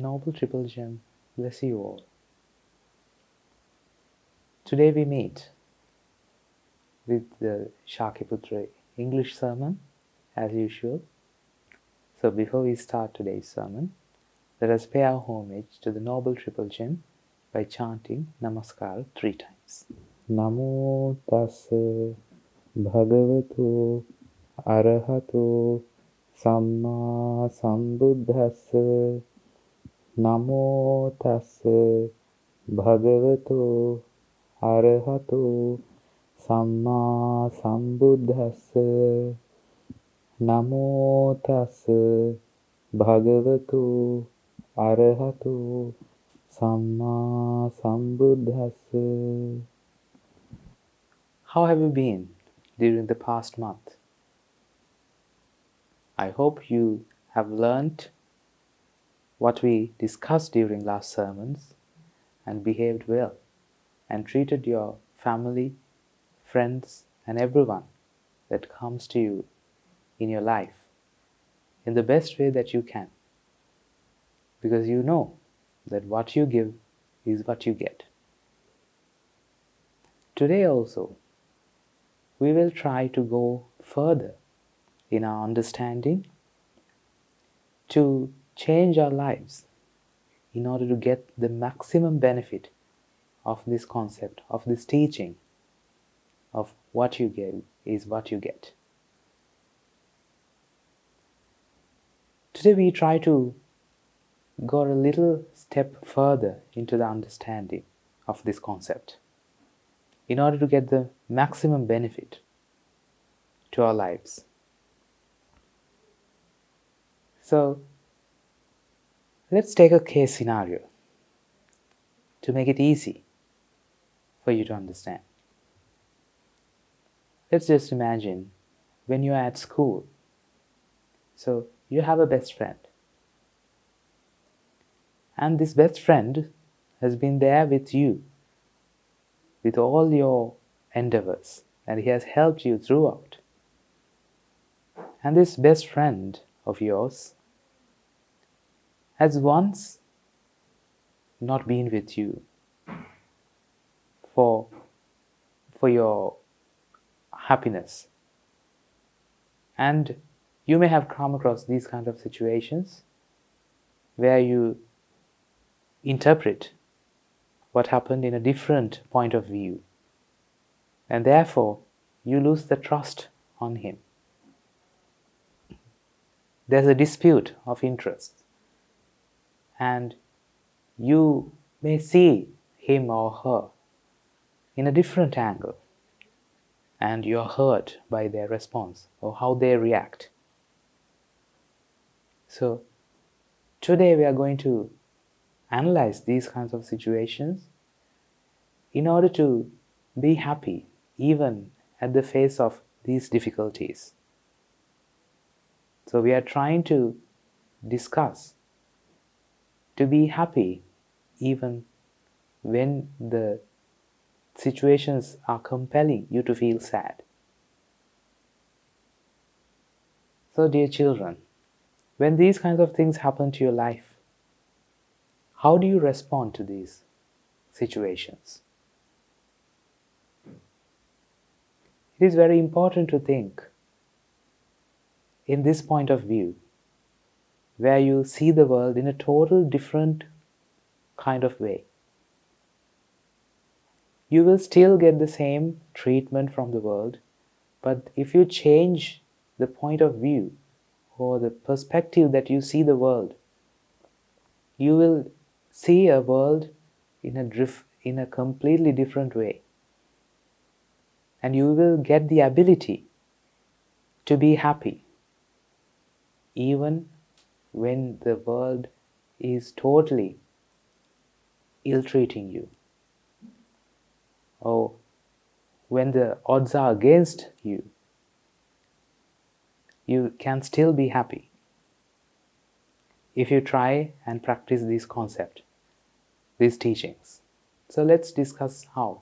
Noble Triple Gem bless you all. Today we meet with the Shakya Puthra English sermon as usual. So before we start today's sermon, let us pay our homage to the Noble Triple Gem by chanting Namaskar 3 times. Namo tassa bhagavato arahato samma sambuddhassa. Namo tassa bhagavato arahato samma sambuddhassa. Namo tassa bhagavato arahato samma sambuddhassa. How have you been during the past month? I hope you have learnt what we discussed during last sermons and behaved well and treated your family, friends and everyone that comes to you in your life in the best way that you can, because you know that what you give is what you get. Today also, we will try to go further in our understanding to change our lives in order to get the maximum benefit of this concept, of this teaching, of what you give is what you get. Today we try to go a little step further into the understanding of this concept in order to get the maximum benefit to our lives. So, let's take a case scenario to make it easy for you to understand. Let's just imagine when you are at school. So, you have a best friend. And this best friend has been there with you with all your endeavors, and he has helped you throughout. And this best friend of yours has once not been with you for your happiness. And you may have come across these kind of situations where you interpret what happened in a different point of view, and therefore you lose the trust on him. There's a dispute of interest, and you may see him or her in a different angle, and you're hurt by their response or how they react. So today we are going to analyze these kinds of situations in order to be happy even at the face of these difficulties. So we are trying to discuss to be happy even when the situations are compelling you to feel sad. So dear children, when these kinds of things happen to your life, how do you respond to these situations? It is very important to think in this point of view, where you see the world in a total different kind of way. You will still get the same treatment from the world, but if you change the point of view or the perspective that you see the world, you will see a world in a completely different way. And you will get the ability to be happy even when the world is totally ill-treating you, or when the odds are against you, you can still be happy if you try and practice this concept, these teachings. So let's discuss how.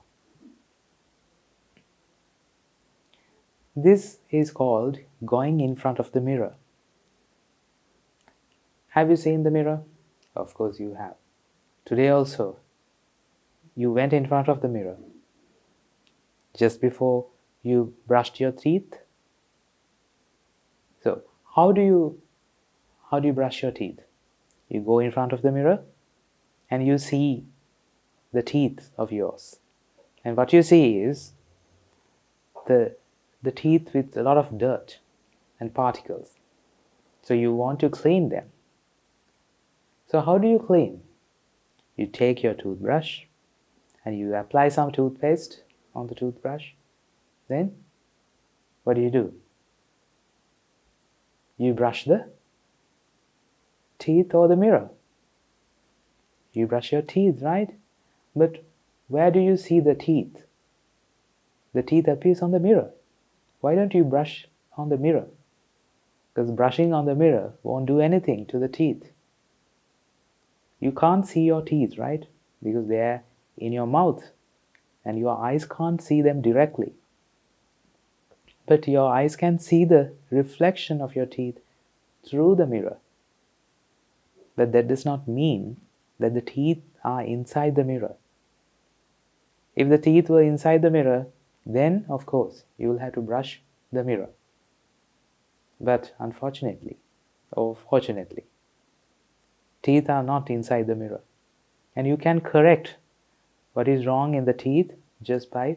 This is called going in front of the mirror. Have you seen the mirror? Of course you have. Today also, you went in front of the mirror just before you brushed your teeth. So how do you brush your teeth? You go in front of the mirror and you see the teeth of yours. And what you see is the teeth with a lot of dirt and particles. So you want to clean them. So how do you clean? You take your toothbrush and you apply some toothpaste on the toothbrush. Then what do? You brush the teeth or the mirror. You brush your teeth, right? But where do you see the teeth? The teeth appears on the mirror. Why don't you brush on the mirror? Because brushing on the mirror won't do anything to the teeth. You can't see your teeth, right? Because they're in your mouth and your eyes can't see them directly. But your eyes can see the reflection of your teeth through the mirror. But that does not mean that the teeth are inside the mirror. If the teeth were inside the mirror, then of course you will have to brush the mirror. But unfortunately, or fortunately, teeth are not inside the mirror. And you can correct what is wrong in the teeth just by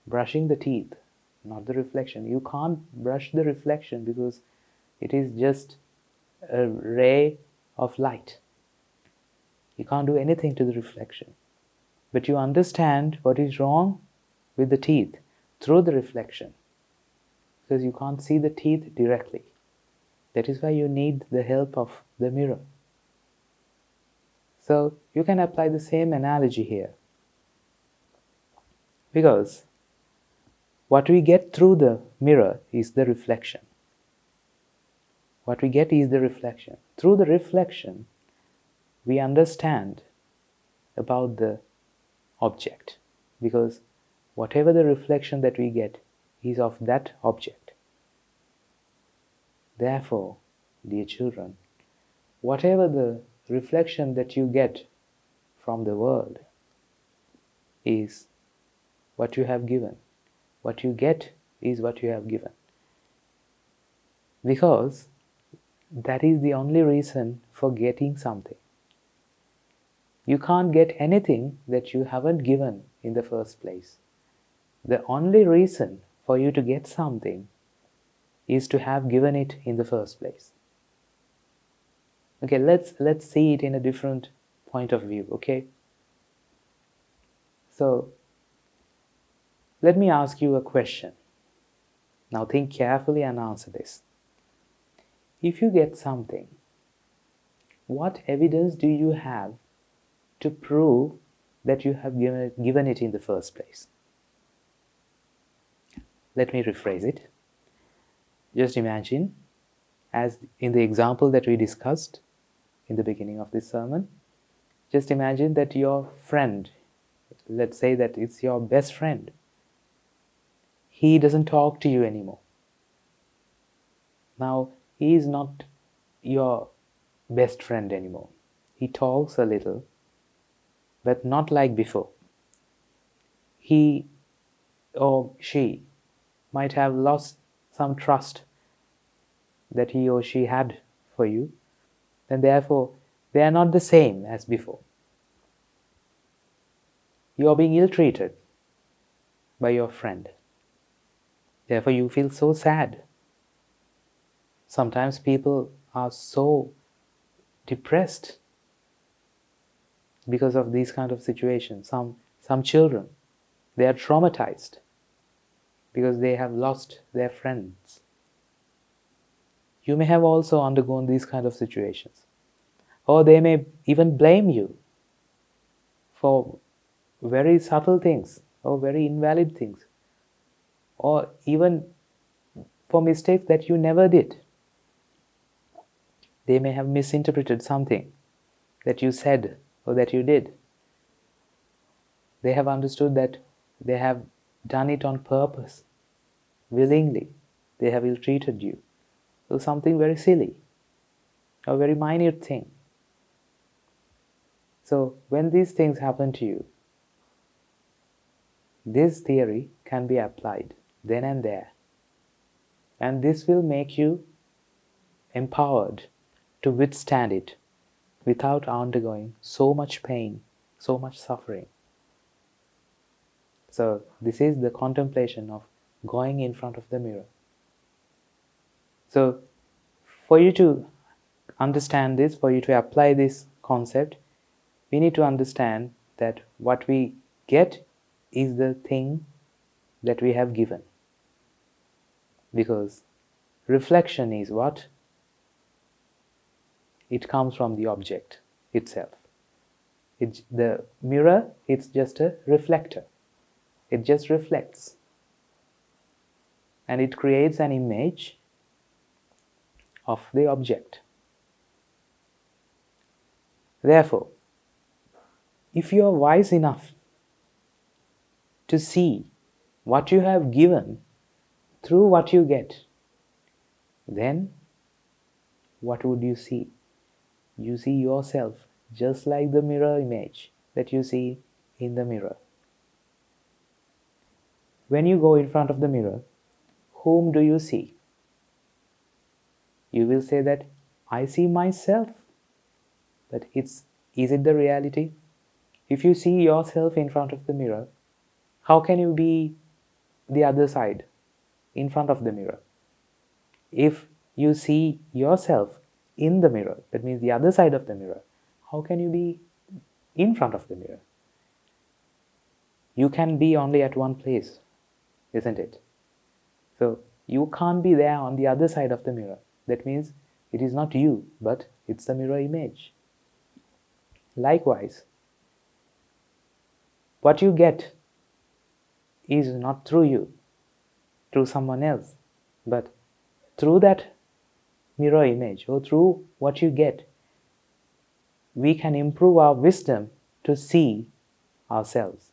brushing the teeth, not the reflection. You can't brush the reflection because it is just a ray of light. You can't do anything to the reflection. But you understand what is wrong with the teeth through the reflection, because you can't see the teeth directly. That is why you need the help of the mirror. So you can apply the same analogy here. Because what we get through the mirror is the reflection. What we get is the reflection. Through the reflection, we understand about the object, because whatever the reflection that we get is of that object. Therefore, dear children, whatever the reflection that you get from the world is what you have given. What you get is what you have given. Because that is the only reason for getting something. You can't get anything that you haven't given in the first place. The only reason for you to get something is to have given it in the first place. Okay, let's see it in a different point of view, okay? So, let me ask you a question. Now think carefully and answer this. If you get something, what evidence do you have to prove that you have given it in the first place? Let me rephrase it. Just imagine, as in the example that we discussed in the beginning of this sermon, just imagine that your friend, let's say that it's your best friend, he doesn't talk to you anymore. Now, he is not your best friend anymore. He talks a little, but not like before. He or she might have lost some trust that he or she had for you, and therefore they are not the same as before. You are being ill-treated by your friend. Therefore you feel so sad. Sometimes people are so depressed because of these kind of situations. Some children, they are traumatized because they have lost their friends. You may have also undergone these kind of situations. Or they may even blame you for very subtle things or very invalid things, or even for mistakes that you never did. They may have misinterpreted something that you said or that you did. They have understood that they have done it on purpose, willingly. They have ill-treated you. So something very silly, or very minute thing. So when these things happen to you, this theory can be applied then and there. And this will make you empowered to withstand it without undergoing so much pain, so much suffering. So this is the contemplation of going in front of the mirror. So for you to understand this, for you to apply this concept, we need to understand that what we get is the thing that we have given. Because reflection is what? It comes from the object itself. The mirror, it's just a reflector. It just reflects. And it creates an image of the object. Therefore, if you are wise enough to see what you have given through what you get, then what would you see? You see yourself just like the mirror image that you see in the mirror. When you go in front of the mirror, whom do you see? You will say that I see myself. But is it the reality? If you see yourself in front of the mirror, how can you be the other side, in front of the mirror? If you see yourself in the mirror, that means the other side of the mirror, how can you be in front of the mirror? You can be only at one place, isn't it? So you can't be there on the other side of the mirror. That means it is not you, but it's the mirror image. Likewise, what you get is not through you, through someone else, but through that mirror image or through what you get, we can improve our wisdom to see ourselves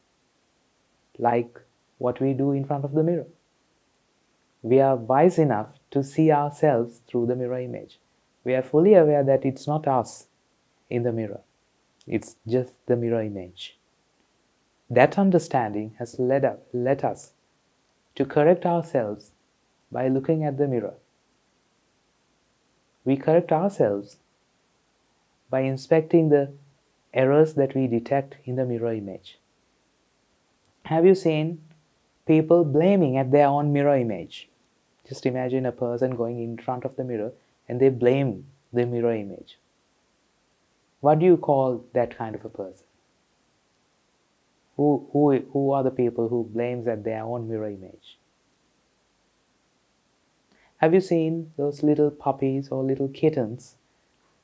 like what we do in front of the mirror. We are wise enough to see ourselves through the mirror image. We are fully aware that it's not us in the mirror. It's just the mirror image. That understanding has led us to correct ourselves by looking at the mirror. We correct ourselves by inspecting the errors that we detect in the mirror image. Have you seen people blaming at their own mirror image? Just imagine a person going in front of the mirror and they blame the mirror image. What do you call that kind of a person? Who are the people who blames at their own mirror image? Have you seen those little puppies or little kittens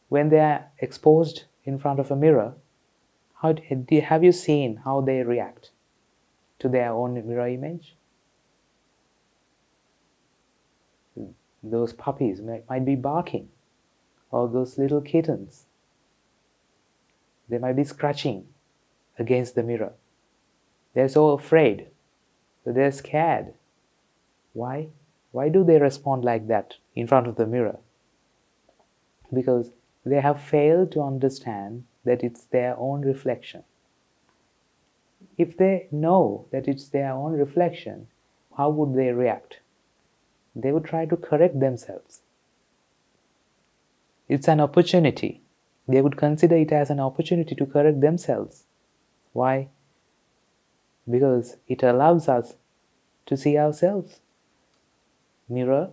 when they are exposed in front of a mirror? Have you seen how they react to their own mirror image? Those puppies might be barking, or those little kittens, they might be scratching against the mirror. They're so afraid, so they're scared. Why? Why do they respond like that in front of the mirror? Because they have failed to understand that it's their own reflection. If they know that it's their own reflection, how would they react? They would try to correct themselves. It's an opportunity. They would consider it as an opportunity to correct themselves. Why? Because it allows us to see ourselves. Mirror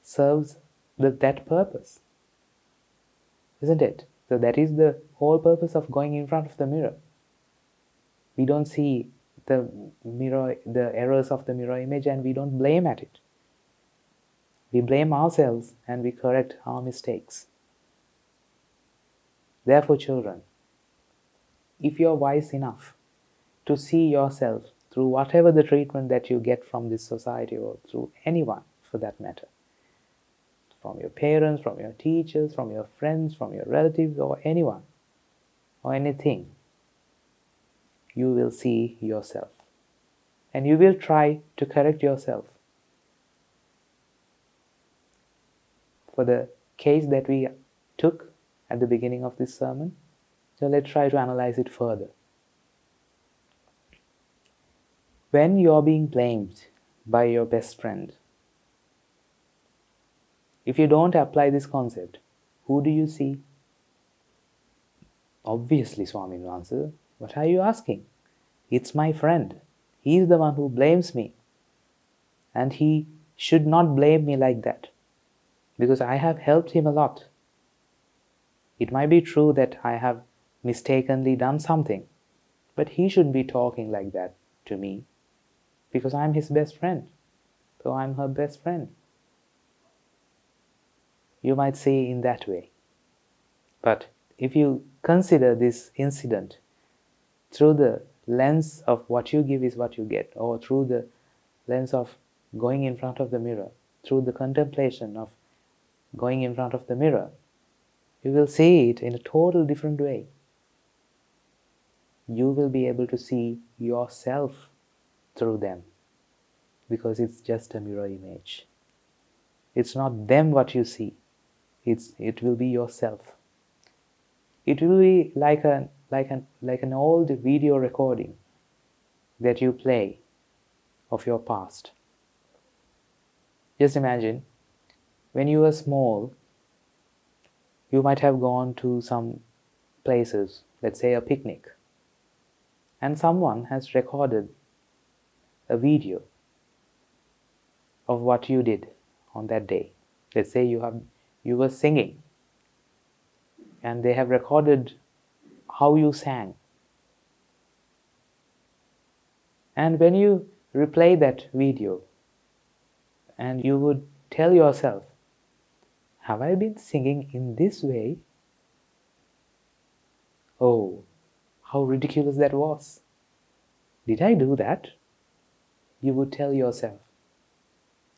serves that purpose, isn't it? So that is the whole purpose of going in front of the mirror. We don't see the errors of the mirror image, and we don't blame at it. We blame ourselves and we correct our mistakes. Therefore, children, if you are wise enough to see yourself through whatever the treatment that you get from this society, or through anyone for that matter, from your parents, from your teachers, from your friends, from your relatives, or anyone, or anything, you will see yourself. And you will try to correct yourself. For the case that we took at the beginning of this sermon, So let's try to analyze it further. When you're being blamed by your best friend, if you don't apply this concept, who do you see? Obviously, Swami will answer, what are you asking? It's my friend. He is the one who blames me. And he should not blame me like that, because I have helped him a lot. It might be true that I have mistakenly done something, but he shouldn't be talking like that to me, because I'm his best friend. So I'm her best friend. You might say in that way. But if you consider this incident through the lens of what you give is what you get, or through the lens of going in front of the mirror, through the contemplation of going in front of the mirror, you will see it in a total different way. You will be able to see yourself through them, because it's just a mirror image. It's not them what you see. It will be yourself. It will be like an old video recording that you play of your past. Just imagine, when you were small, you might have gone to some places, let's say a picnic, and someone has recorded a video of what you did on that day. Let's say you were singing, and they have recorded how you sang. And when you replay that video, and you would tell yourself, have I been singing in this way? Oh, how ridiculous that was. Did I do that? You would tell yourself.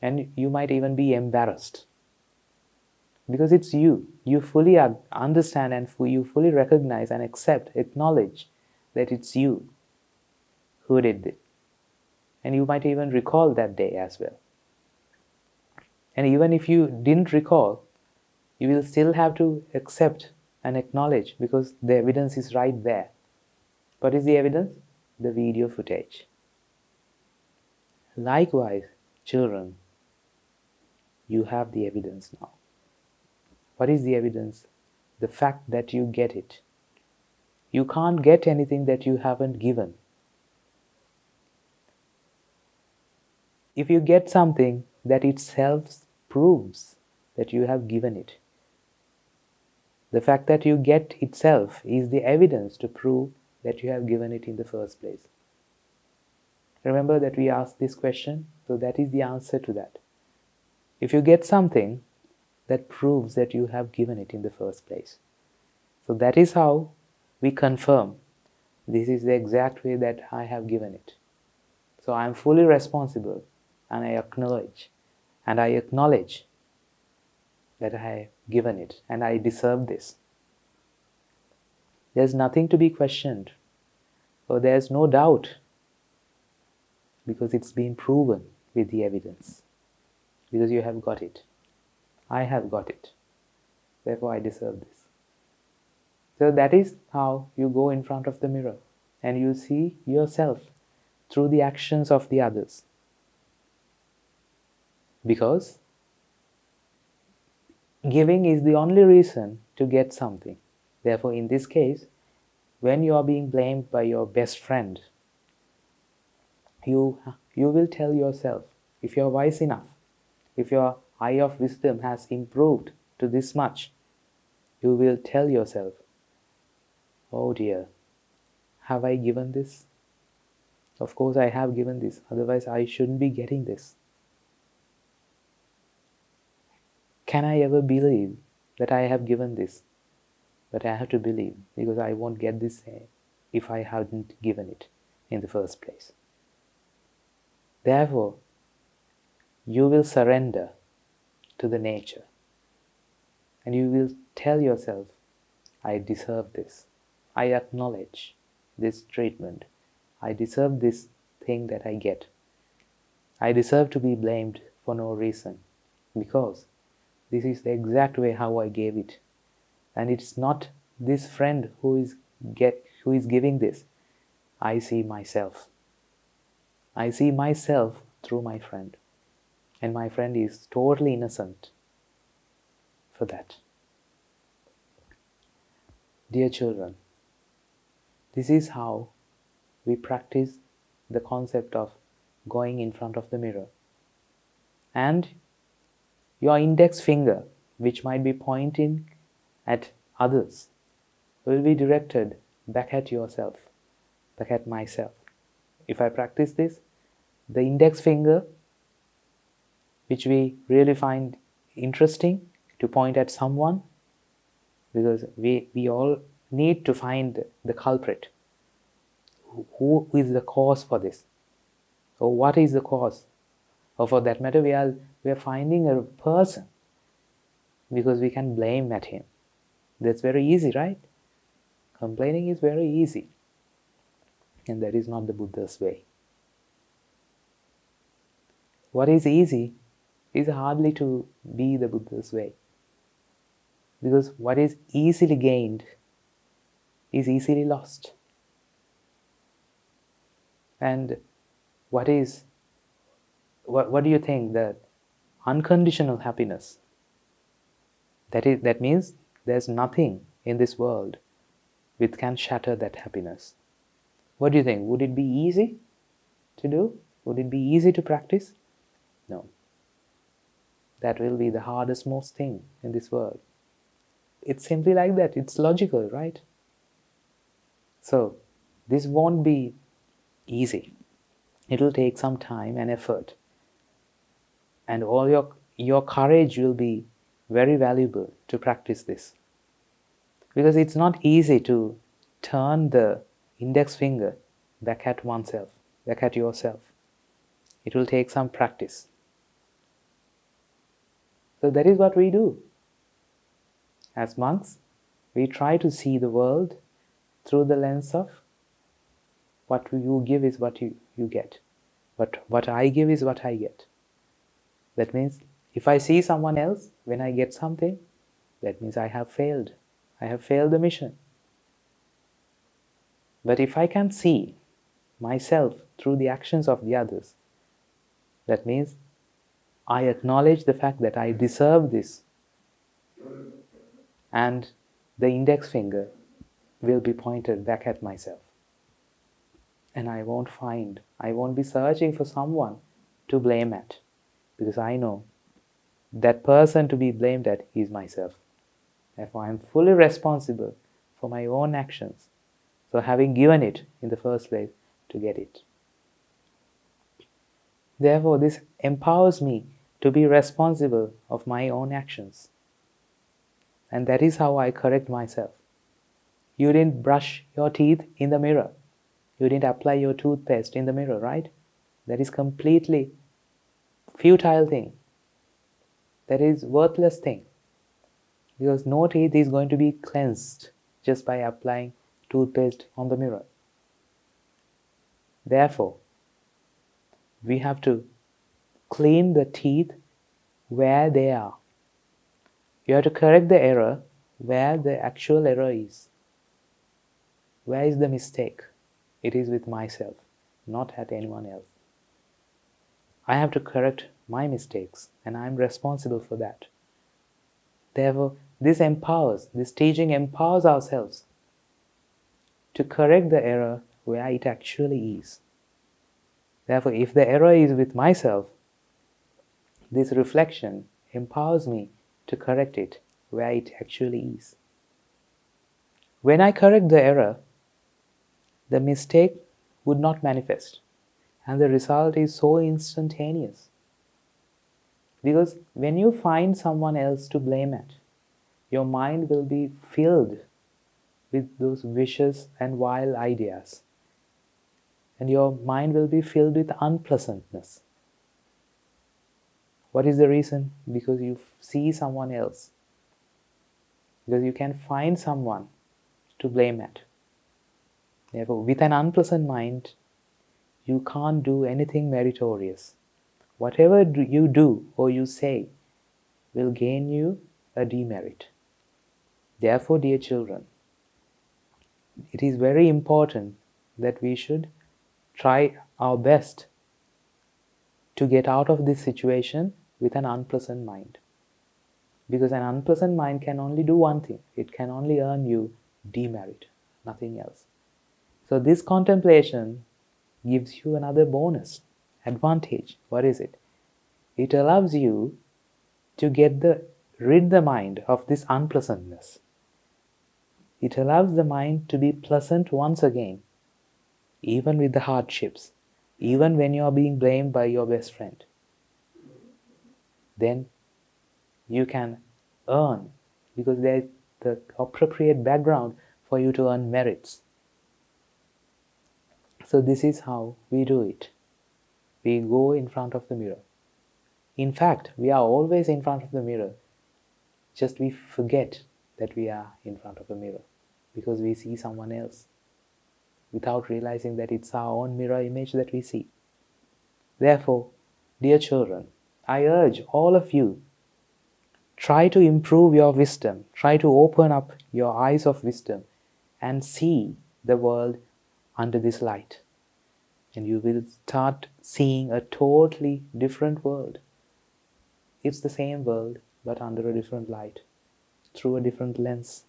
And you might even be embarrassed. Because it's you. You fully understand and you fully recognize and accept, acknowledge that it's you who did it. And you might even recall that day as well. And even if you didn't recall, you will still have to accept and acknowledge, because the evidence is right there. What is the evidence? The video footage. Likewise, children, you have the evidence now. What is the evidence? The fact that you get it. You can't get anything that you haven't given. If you get something, that itself proves that you have given it. The fact that you get itself is the evidence to prove that you have given it in the first place. Remember that we asked this question, so that is the answer to that. If you get something, that proves that you have given it in the first place. So that is how we confirm, this is the exact way that I have given it. So I am fully responsible, and I acknowledge that I have given it, and I deserve this. There's nothing to be questioned, or there's no doubt, because it's been proven with the evidence. Because you have got it. I have got it. Therefore I deserve this. So that is how you go in front of the mirror, and you see yourself through the actions of the others. Because giving is the only reason to get something. Therefore, in this case, when you are being blamed by your best friend, you will tell yourself, if you are wise enough, if your eye of wisdom has improved to this much, you will tell yourself, oh dear, have I given this? Of course I have given this, otherwise I shouldn't be getting this. Can I ever believe that I have given this? But I have to believe, because I won't get this if I hadn't given it in the first place. Therefore, you will surrender to the nature, and you will tell yourself, I deserve this. I acknowledge this treatment. I deserve this thing that I get. I deserve to be blamed for no reason, because this is the exact way how I gave it. And it's not this friend who is giving this? I see myself. I see myself through my friend. And my friend is totally innocent for that. Dear children, this is how we practice the concept of going in front of the mirror. And your index finger, which might be pointing at others, will be directed back at yourself, back at myself. If I practice this, the index finger, which we really find interesting to point at someone, because we all need to find the culprit. Who is the cause for this? Or what is the cause? Or for that matter, we are finding a person because we can blame at him. That's very easy, right? Complaining is very easy. And that is not the Buddha's way. What is easy is hardly to be the Buddha's way. Because what is easily gained is easily lost. And what do you think? That unconditional happiness, that means there's nothing in this world which can shatter that happiness. What do you think? Would it be easy to do? Would it be easy to practice? No. That will be the hardest most thing in this world. It's simply like that. It's logical, right? So, this won't be easy. It will take some time and effort. And all your courage will be very valuable to practice this. Because it's not easy to turn the index finger back at oneself, back at yourself. It will take some practice. So that is what we do. As monks, we try to see the world through the lens of what you give is what you get. What I give is what I get. That means if I see someone else when I get something, that means I have failed. I have failed the mission. But if I can see myself through the actions of the others, that means I acknowledge the fact that I deserve this. And the index finger will be pointed back at myself. And I won't be searching for someone to blame at. Because I know that person to be blamed at is myself. Therefore, I am fully responsible for my own actions. So having given it in the first place, to get it. Therefore, this empowers me to be responsible of my own actions. And that is how I correct myself. You didn't brush your teeth in the mirror. You didn't apply your toothpaste in the mirror, right? That is completely futile thing. That is worthless thing. Because no teeth is going to be cleansed just by applying toothpaste on the mirror. Therefore, we have to clean the teeth where they are. You have to correct the error where the actual error is. Where is the mistake? It is with myself, not at anyone else. I have to correct my mistakes, and I am responsible for that. Therefore, this teaching empowers ourselves to correct the error where it actually is. Therefore, if the error is with myself, this reflection empowers me to correct it where it actually is. When I correct the error, the mistake would not manifest, and the result is so instantaneous. Because when you find someone else to blame at, your mind will be filled with those vicious and vile ideas. And your mind will be filled with unpleasantness. What is the reason? Because you see someone else. Because you can find someone to blame at. Therefore, with an unpleasant mind, you can't do anything meritorious. Whatever you do or you say will gain you a demerit. Therefore, dear children, it is very important that we should try our best to get out of this situation with an unpleasant mind. Because an unpleasant mind can only do one thing. It can only earn you demerit, nothing else. So this contemplation gives you another bonus, advantage. What is it? It allows you to rid the mind of this unpleasantness. It allows the mind to be pleasant once again, even with the hardships, even when you are being blamed by your best friend. Then you can earn, because there is the appropriate background for you to earn merits. So this is how we do it. We go in front of the mirror. In fact, we are always in front of the mirror. Just we forget that we are in front of a mirror because we see someone else without realizing that it's our own mirror image that we see. Therefore, dear children, I urge all of you, try to improve your wisdom, try to open up your eyes of wisdom and see the world under this light. And you will start seeing a totally different world. It's the same world, but under a different light, through a different lens.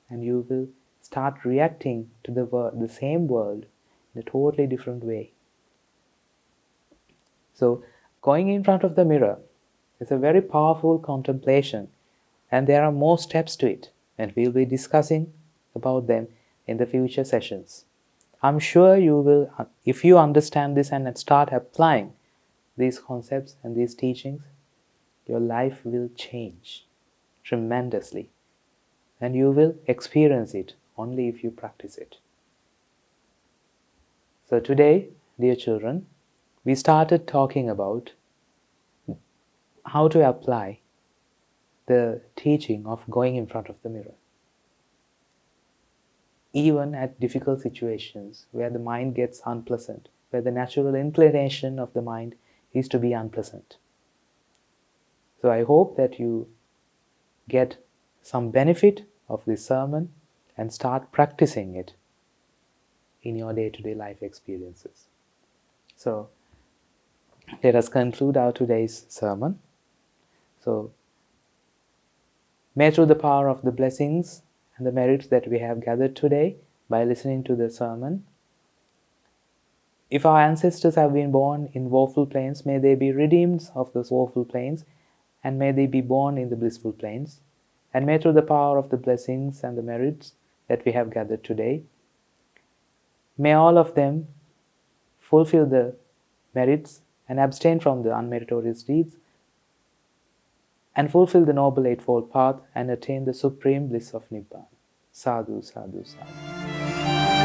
And you will start reacting to the same world in a totally different way. So, going in front of the mirror is a very powerful contemplation, and there are more steps to it, and we'll be discussing about them in the future sessions. I'm sure you will, if you understand this and start applying these concepts and these teachings, your life will change tremendously, and you will experience it only if you practice it. So today, dear children, we started talking about how to apply the teaching of going in front of the mirror, even at difficult situations where the mind gets unpleasant, where the natural inclination of the mind is to be unpleasant. So I hope that you get some benefit of this sermon and start practicing it in your day-to-day life experiences. So let us conclude our today's sermon. So may through the power of the blessings and the merits that we have gathered today by listening to the sermon, if our ancestors have been born in woeful planes, may they be redeemed of those woeful planes, and may they be born in the blissful planes. And may through the power of the blessings and the merits that we have gathered today, may all of them fulfill the merits and abstain from the unmeritorious deeds, and fulfill the Noble Eightfold Path and attain the supreme bliss of Nibbana. Sadhu, sadhu, sadhu.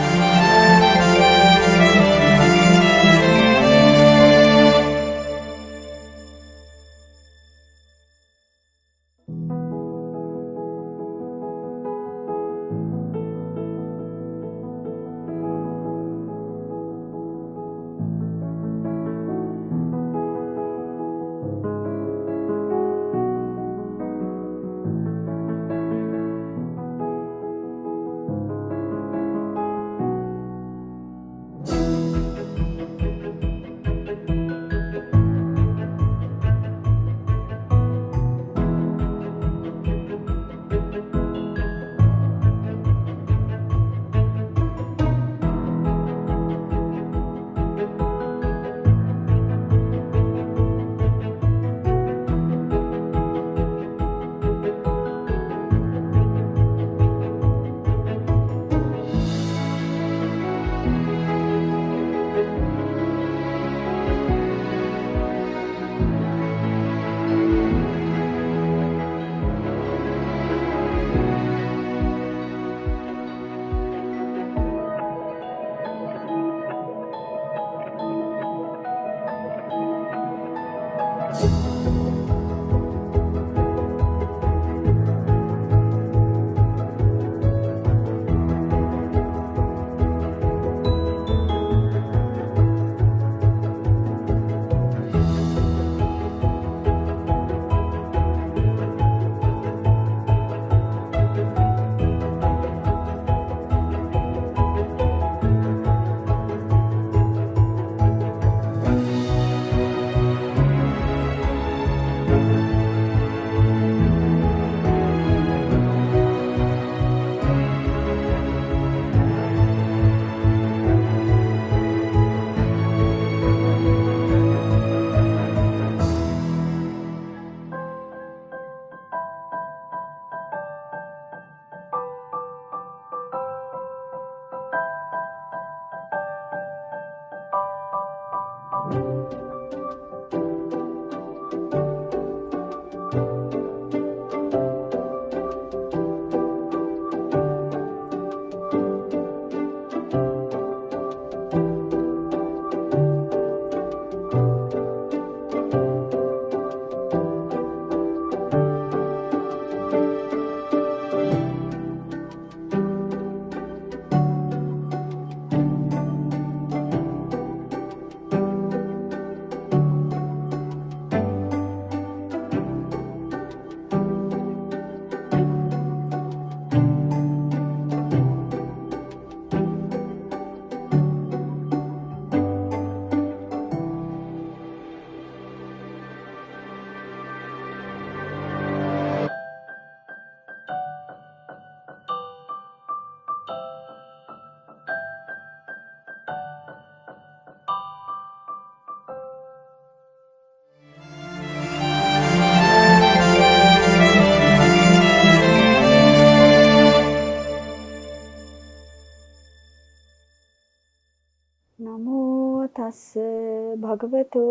Namo tassa bhagavato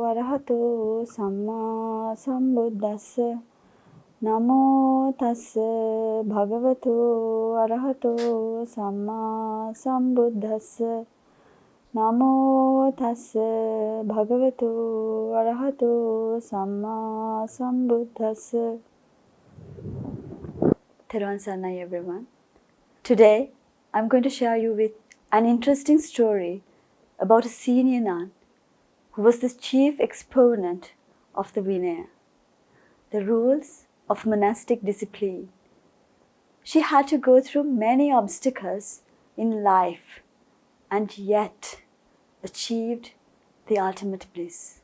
arahato samma sambuddhassa. Namo tassa bhagavato arahato samma sambuddhassa. Namo tassa bhagavato arahato samma sambuddhassa. Theron Sarnai, everyone. Today, I'm going to share you with an interesting story about a senior nun who was the chief exponent of the Vinaya, the rules of monastic discipline. She had to go through many obstacles in life and yet achieved the ultimate bliss.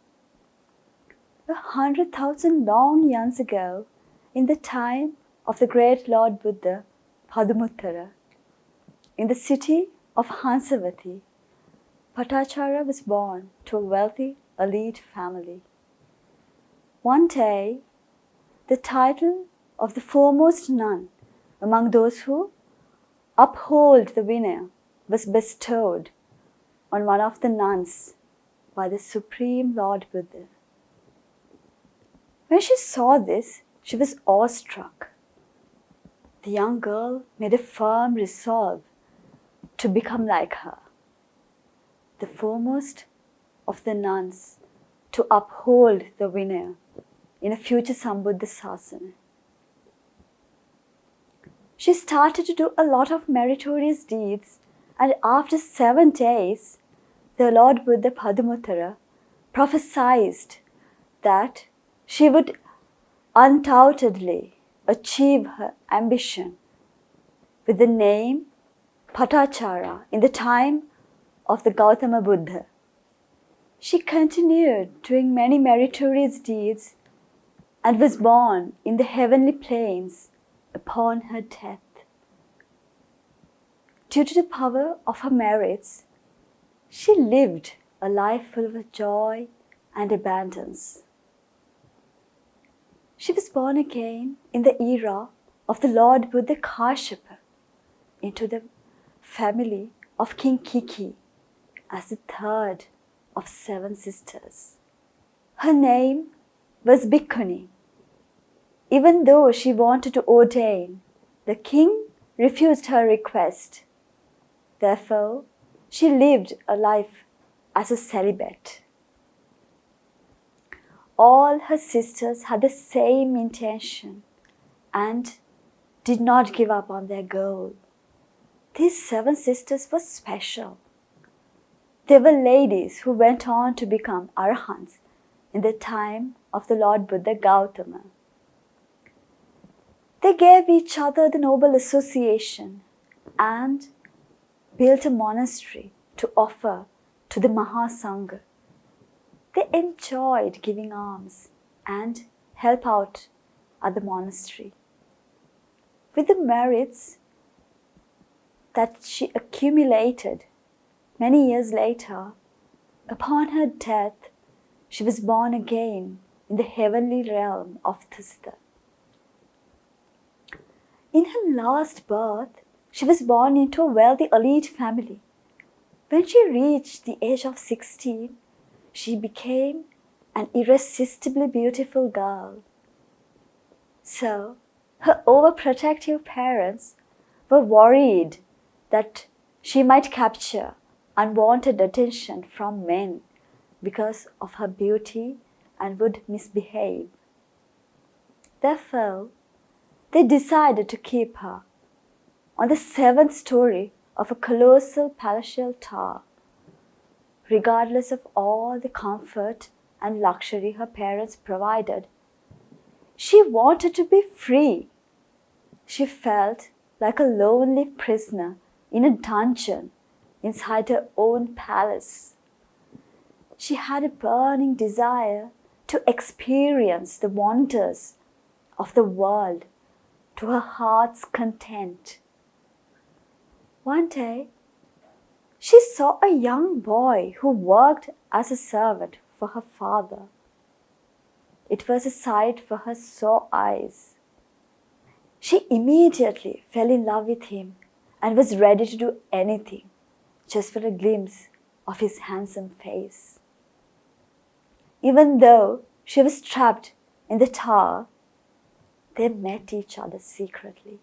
100,000 long years ago, in the time of the great Lord Buddha, Padumuttara, in the city of Hansavati, Patachara was born to a wealthy elite family. One day, the title of the foremost nun among those who uphold the Vinaya was bestowed on one of the nuns by the Supreme Lord Buddha. When she saw this, she was awestruck. The young girl made a firm resolve to become like her, the foremost of the nuns to uphold the Vinaya in a future Sambuddha Sasana. She started to do a lot of meritorious deeds, and after 7 days, the Lord Buddha Padumuttara prophesied that she would undoubtedly achieve her ambition with the name Patachara in the time of the Gautama Buddha. She continued doing many meritorious deeds and was born in the heavenly plains upon her death. Due to the power of her merits, she lived a life full of joy and abundance. She was born again in the era of the Lord Buddha Kashyapa into the family of King Kiki as the third of 7 sisters. Her name was Bhikkhuni. Even though she wanted to ordain, the king refused her request. Therefore, she lived a life as a celibate. All her sisters had the same intention and did not give up on their goal. These 7 sisters were special. They were ladies who went on to become arahants in the time of the Lord Buddha Gautama. They gave each other the noble association and built a monastery to offer to the Mahasangha. They enjoyed giving alms and help out at the monastery. With the merits that she accumulated many years later, upon her death, she was born again in the heavenly realm of Tista. In her last birth, she was born into a wealthy elite family. When she reached the age of 16, she became an irresistibly beautiful girl. So, her overprotective parents were worried that she might capture unwanted attention from men because of her beauty and would misbehave. Therefore, they decided to keep her on the 7th story of a colossal palatial tower, regardless of all the comfort and luxury her parents provided. She wanted to be free. She felt like a lonely prisoner in a dungeon inside her own palace. She had a burning desire to experience the wonders of the world to her heart's content. One day, she saw a young boy who worked as a servant for her father. It was a sight for her sore eyes. She immediately fell in love with him and was ready to do anything just for a glimpse of his handsome face. Even though she was trapped in the tower, they met each other secretly.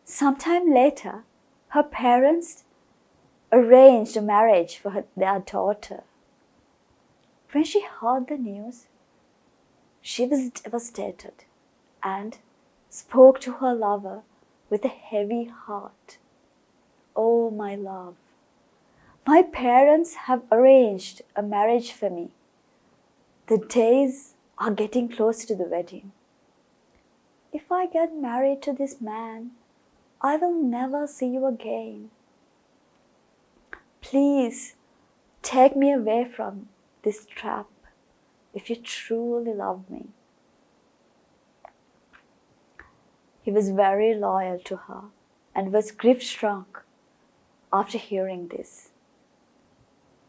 Sometime later, her parents arranged a marriage for their daughter. When she heard the news, she was devastated and spoke to her lover with a heavy heart. "Oh, my love, my parents have arranged a marriage for me. The days are getting close to the wedding. If I get married to this man, I will never see you again. Please take me away from this trap if you truly love me." He was very loyal to her and was grief-struck after hearing this.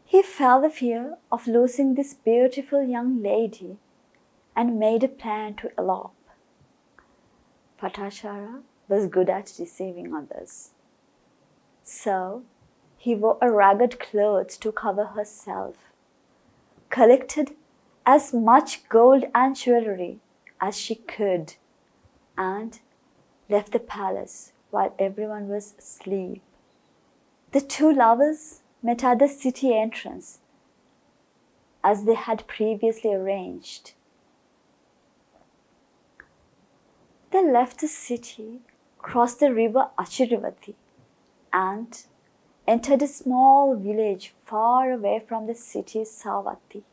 He felt the fear of losing this beautiful young lady and made a plan to elope. Patachara was good at deceiving others. So, he wore a ragged clothes to cover herself, collected as much gold and jewelry as she could, and left the palace while everyone was asleep. The two lovers met at the city entrance as they had previously arranged. They left the city, crossed the river Achirivati, and entered a small village far away from the city Savati.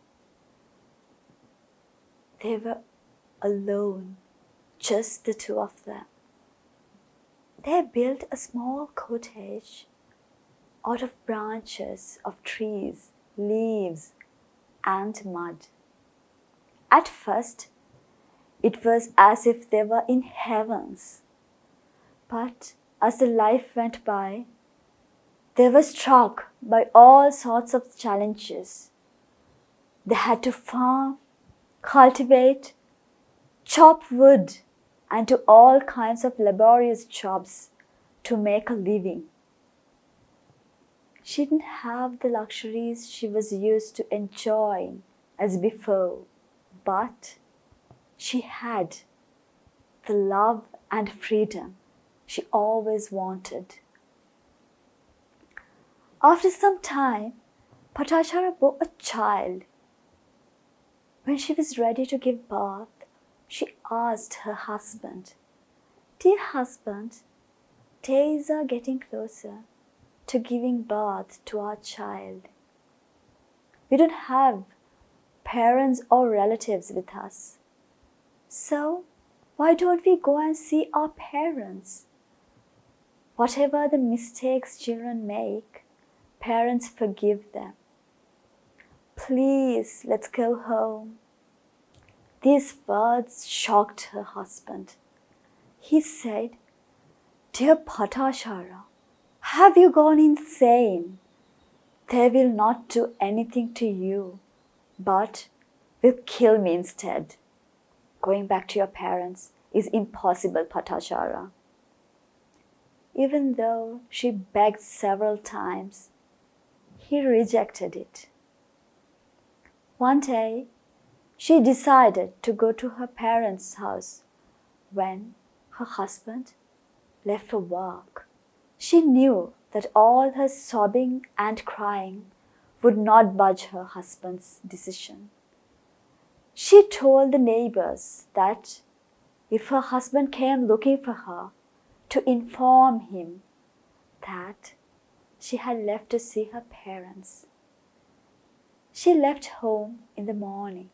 They were alone, just the two of them. They built a small cottage out of branches of trees, leaves, and mud. At first, it was as if they were in heavens. But as the life went by, they were struck by all sorts of challenges. They had to farm, cultivate, chop wood, and do all kinds of laborious jobs to make a living. She didn't have the luxuries she was used to enjoying as before, but she had the love and freedom she always wanted. After some time, Patachara bore a child. When she was ready to give birth, she asked her husband, "Dear husband, days are getting closer to giving birth to our child. We don't have parents or relatives with us. So, why don't we go and see our parents? Whatever the mistakes children make, parents forgive them. Please, let's go home." These words shocked her husband. He said, "Dear Patachara, have you gone insane? They will not do anything to you, but will kill me instead. Going back to your parents is impossible, Patachara." Even though she begged several times, he rejected it. One day, she decided to go to her parents' house when her husband left for work. She knew that all her sobbing and crying would not budge her husband's decision. She told the neighbors that if her husband came looking for her, to inform him that she had left to see her parents. She left home in the morning,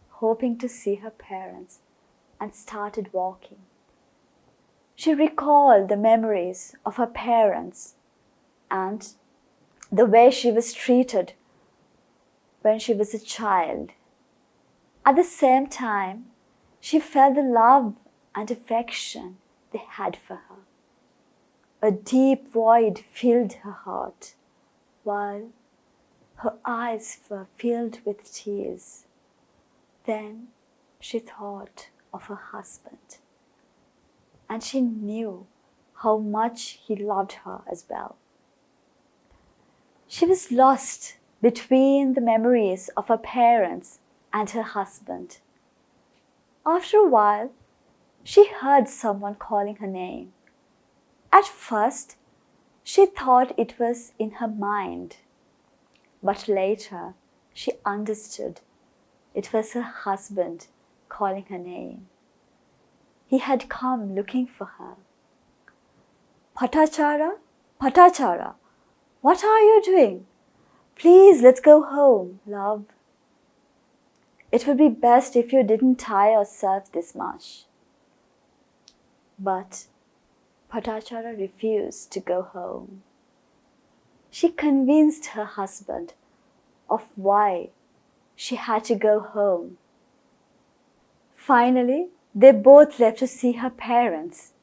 hoping to see her parents, and started walking. She recalled the memories of her parents and the way she was treated when she was a child. At the same time, she felt the love and affection they had for her. A deep void filled her heart, while her eyes were filled with tears. Then she thought of her husband, and she knew how much he loved her as well. She was lost between the memories of her parents and her husband. After a while, she heard someone calling her name. At first, she thought it was in her mind, but later she understood it was her husband calling her name. He had come looking for her. Patachara, Patachara, what are you doing? Please, let's go home, love. It would be best if you didn't tire yourself this much. But Patachara refused to go home. She convinced her husband of why she had to go home. Finally, they both left to see her parents.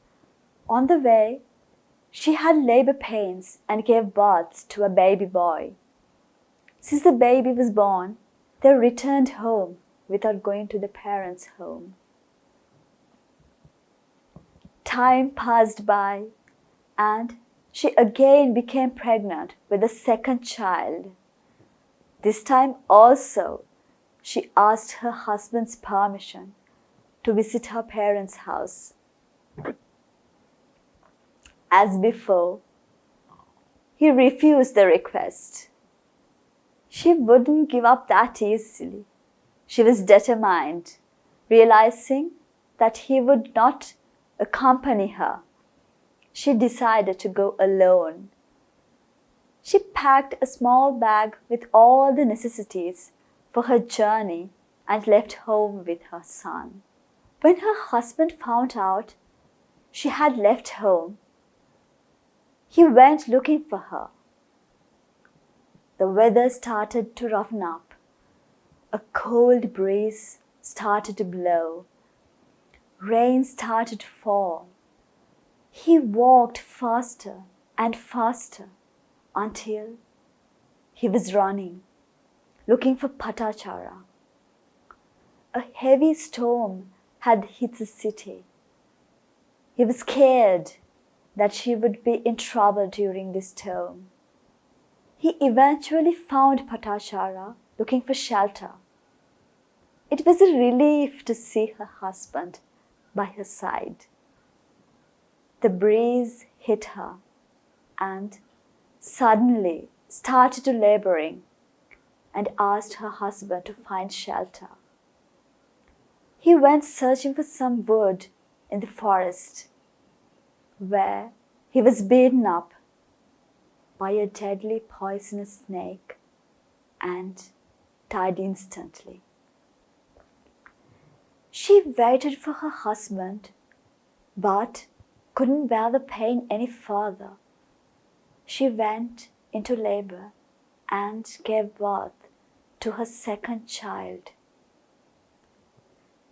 On the way, she had labor pains and gave birth to a baby boy. Since the baby was born, they returned home without going to the parents' home. Time passed by, and she again became pregnant with a second child. This time also, she asked her husband's permission to visit her parents' house. As before, he refused the request. She wouldn't give up that easily. She was determined, realizing that he would not accompany her. She decided to go alone. She packed a small bag with all the necessities for her journey and left home with her son. When her husband found out she had left home, he went looking for her. The weather started to roughen up. A cold breeze started to blow. Rain started to fall. He walked faster and faster until he was running, looking for Patachara. A heavy storm had hit the city. He was scared that she would be in trouble during this storm. He eventually found Patachara looking for shelter. It was a relief to see her husband by her side. The breeze hit her and suddenly started to laboring and asked her husband to find shelter. He went searching for some wood in the forest, where he was beaten up by a deadly poisonous snake and died instantly. She waited for her husband, but couldn't bear the pain any further. She went into labor and gave birth to her second child.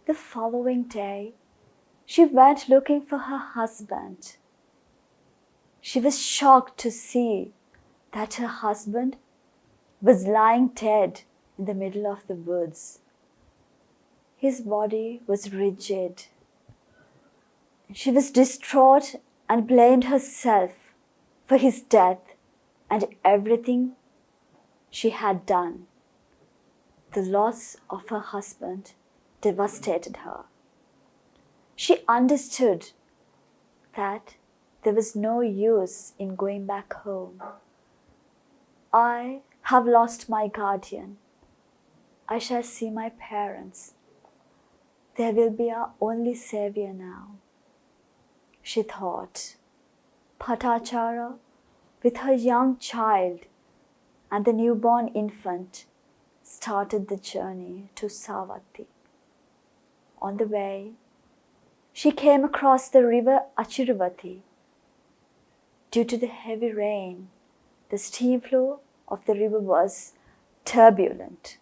The following day, she went looking for her husband. She was shocked to see that her husband was lying dead in the middle of the woods. His body was rigid. She was distraught and blamed herself for his death and everything she had done. The loss of her husband devastated her. She understood that there was no use in going back home. I have lost my guardian. I shall see my parents. They will be our only savior now, she thought. Bhattacharya, with her young child and the newborn infant, started the journey to Savatthi. On the way, she came across the river Achiravati. Due to the heavy rain, the stream flow of the river was turbulent.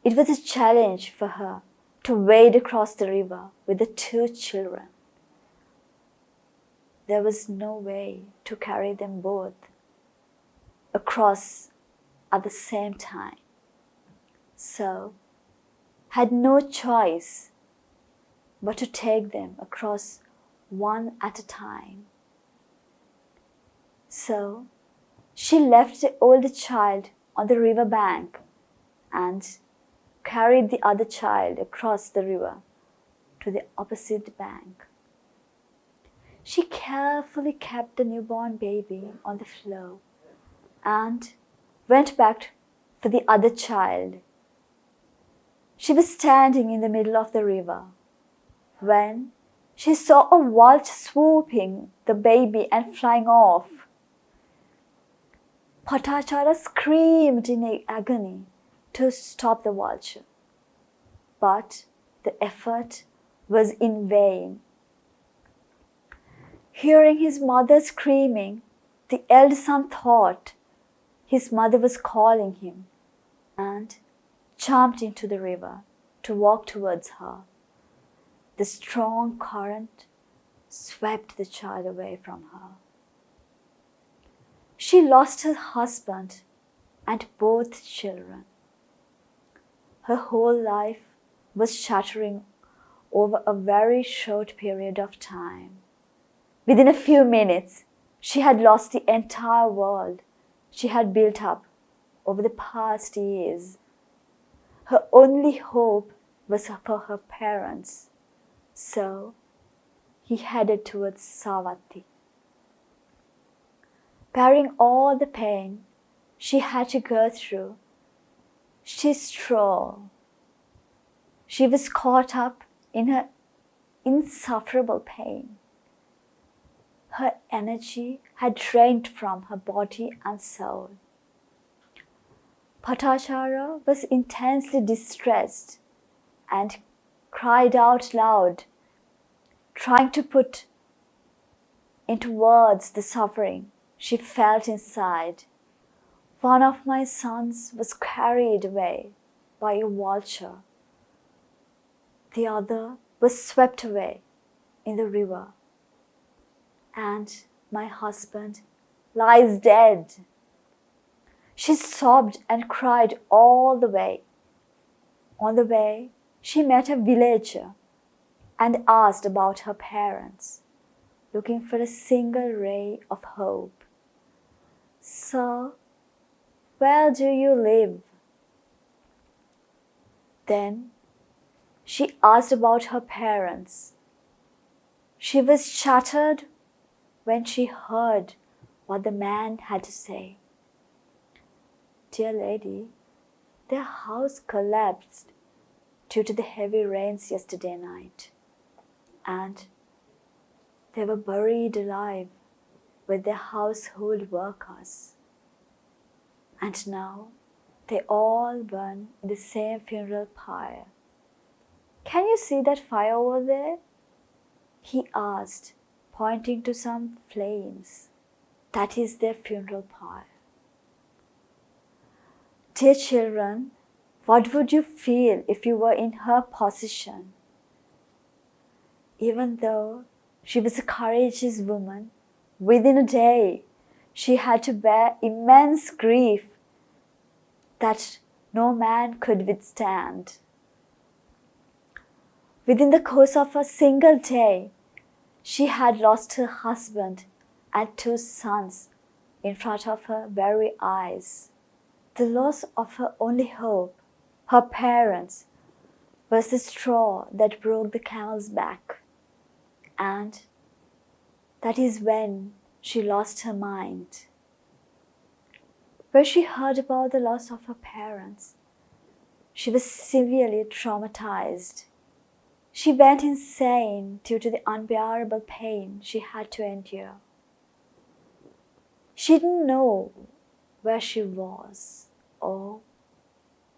It was a challenge for her to wade across the river with the 2 children. There was no way to carry them both across at the same time, so had no choice but to take them across one at a time. So she left the older child on the river bank and carried the other child across the river to the opposite bank. She carefully kept the newborn baby on the floor and went back for the other child. She was standing in the middle of the river when she saw a vulture swooping the baby and flying off. Bhattacharya screamed in agony to stop the vulture, but the effort was in vain. Hearing his mother screaming, the elder son thought his mother was calling him and jumped into the river to walk towards her. The strong current swept the child away from her. She lost her husband and both children. Her whole life was shattering over a very short period of time. Within a few minutes, she had lost the entire world she had built up over the past years. Her only hope was for her parents, so he headed towards Savatthi. Bearing all the pain she had to go through, she strove. She was caught up in her insufferable pain. Her energy had drained from her body and soul. Bhattacharya was intensely distressed and cried out loud, trying to put into words the suffering she felt inside. One of my sons was carried away by a vulture. The other was swept away in the river. And my husband lies dead. She sobbed and cried all the way. On the way, she met a villager and asked about her parents, looking for a single ray of hope. "Sir, where do you live?" Then she asked about her parents. She was shattered when she heard what the man had to say. "Dear lady, their house collapsed due to the heavy rains yesterday night, and they were buried alive with their household workers. And now they all burn in the same funeral pyre. Can you see that fire over there?" he asked, pointing to some flames. "That is their funeral pyre." Dear children, what would you feel if you were in her position? Even though she was a courageous woman, within a day she had to bear immense grief that no man could withstand. Within the course of a single day, she had lost her husband and 2 sons in front of her very eyes. the loss of her only hope, her parents, was the straw that broke the camel's back. And that is when she lost her mind. When she heard about the loss of her parents, she was severely traumatized. She went insane due to the unbearable pain she had to endure. She didn't know where she was or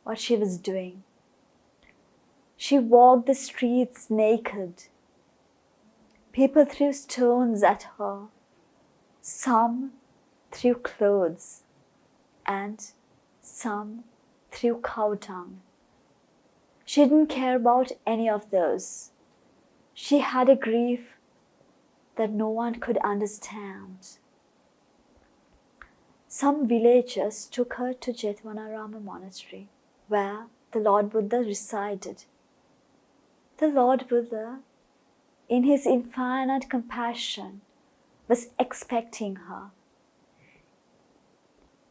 what she was doing. She walked the streets naked. People threw stones at her. Some threw clothes and some threw cow dung. She didn't care about any of those. She had a grief that no one could understand. Some villagers took her to Jethavanarama Monastery, where the Lord Buddha resided. The Lord Buddha, in his infinite compassion, was expecting her.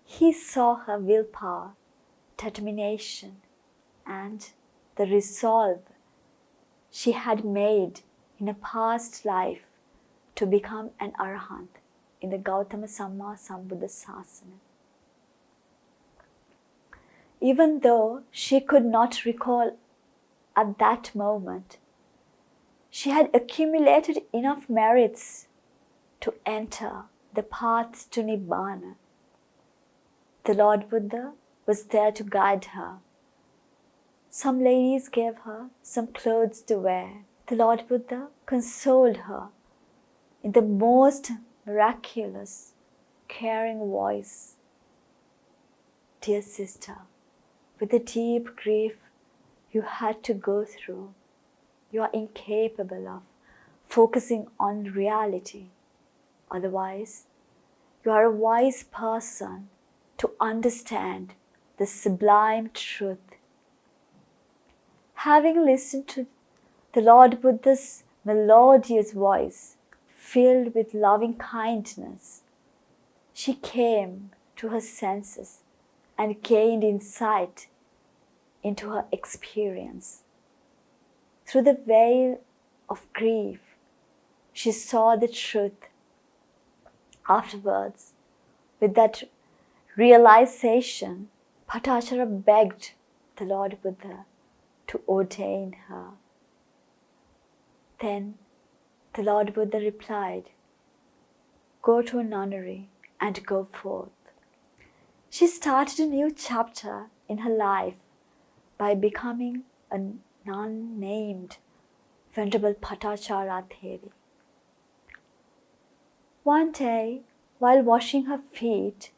He saw her willpower, determination, and the resolve she had made in a past life to become an arahant in the Gautama Samma Sambuddha Sasana. Even though she could not recall at that moment, she had accumulated enough merits to enter the path to Nibbana. The Lord Buddha was there to guide her. Some ladies gave her some clothes to wear. The Lord Buddha consoled her in the most miraculous, caring voice. Dear sister, with the deep grief you had to go through, you are incapable of focusing on reality. Otherwise, you are a wise person to understand the sublime truth. Having listened to the Lord Buddha's melodious voice, filled with loving kindness, she came to her senses and gained insight into her experience. Through the veil of grief, she saw the truth. Afterwards, with that realization, Patachara begged the Lord Buddha to ordain her. Then the Lord Buddha replied, "Go to a nunnery and go forth." She started a new chapter in her life by becoming a nun named Venerable Patachara Devi. One day, while washing her feet,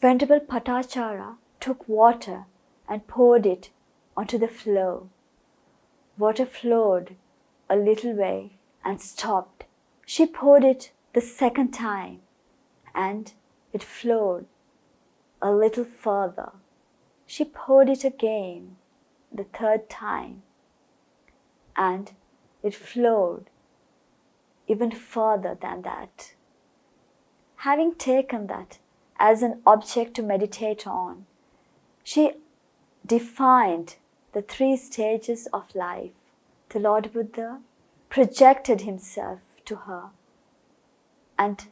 Venerable Patachara took water and poured it onto the floor. Water flowed a little way and stopped. She poured it the second time, and it flowed a little further. She poured it again the third time, and it flowed even further than that. Having taken that as an object to meditate on, she defined the 3 stages of life. The Lord Buddha projected himself to her, and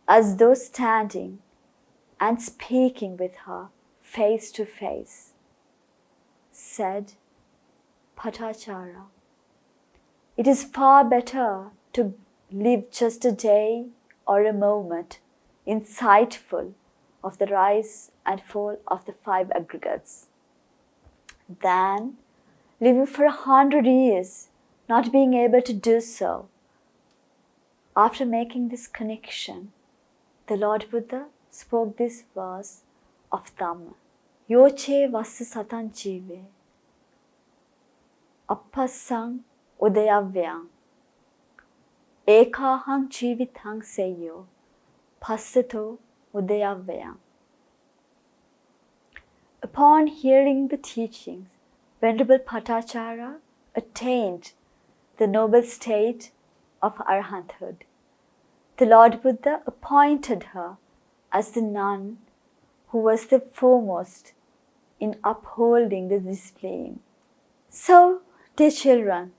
as though standing and speaking with her face to face, said, "Patachara, it is far better to live just a day or a moment insightful of the rise and fall of the 5 aggregates than living for 100 years not being able to do so." After making this connection, the Lord Buddha spoke this verse of Dhamma. Yoche vassa satan jive, appasang udayavyang, ekahang jivithang seyo, passato udayavyang. Upon hearing the teachings, Venerable Patachara attained the noble state of arahanthood. The Lord Buddha appointed her as the nun who was the foremost in upholding the discipline. So, dear children,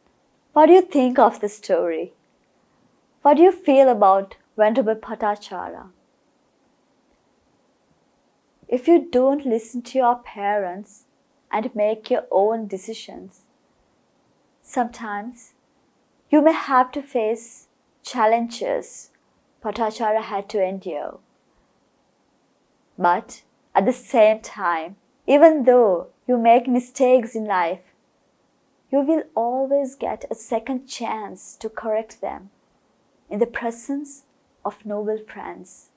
what do you think of the story? What do you feel about Venerable Bhattacharya? If you don't listen to your parents and make your own decisions, sometimes you may have to face challenges Bhattacharya had to endure. But at the same time, even though you make mistakes in life, you will always get a second chance to correct them in the presence of noble friends.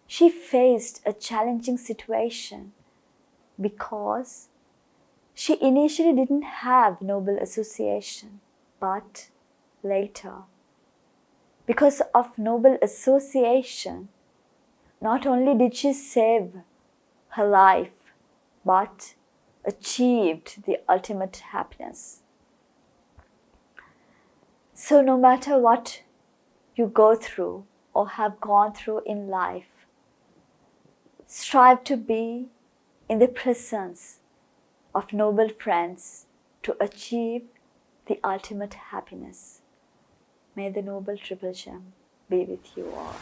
She faced a challenging situation because she initially didn't have noble association, but later, because of noble association, not only did she save her life, but achieved the ultimate happiness. So no matter what you go through or have gone through in life, strive to be in the presence of noble friends to achieve the ultimate happiness. May the Noble Triple Gem be with you all.